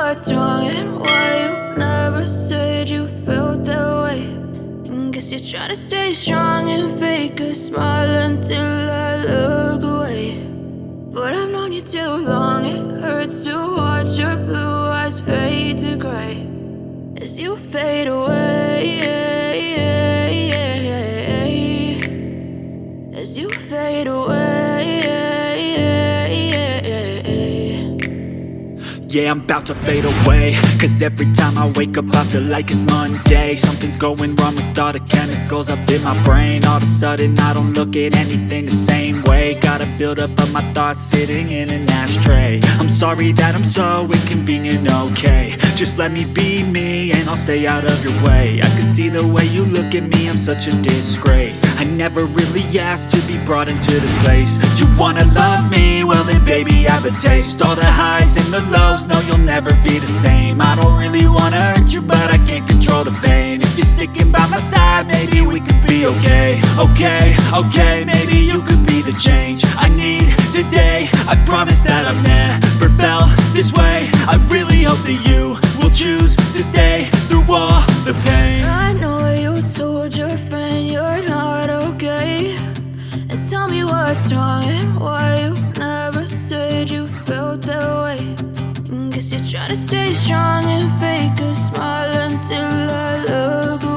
what's wrong and why you never said you felt that way. And guess you're trying to stay strong and fake a smile until I look away. But I've known you too long, it hurts to watch your blue eyes fade to gray as you fade away, as you fade away. yeah, I'm about to fade away. Cause every time I wake up I feel like it's Monday. Something's going wrong with all the chemicals up in my brain. All of a sudden I don't look at anything the same way. Gotta build up of my thoughts sitting in an ashtray. I'm sorry that I'm so inconvenient, okay. Just let me be me and I'll stay out of your way. I can see the way you look at me, I'm such a disgrace. I never really asked to be brought into this place. You wanna love me? Well then baby, have a taste. All the highs and the lows, no you'll never be the same. I don't really wanna hurt you, but I can't control the pain. If you're sticking by my side, maybe we could be okay. Okay, maybe you could be the change I need today. I promise that I've never felt this way. I really hope that you will choose to stay through all the pain. I know you told your friend you're not okay, and tell me what's wrong and why you never said you felt that way. And guess you're trying to stay strong and fake a smile until I look away.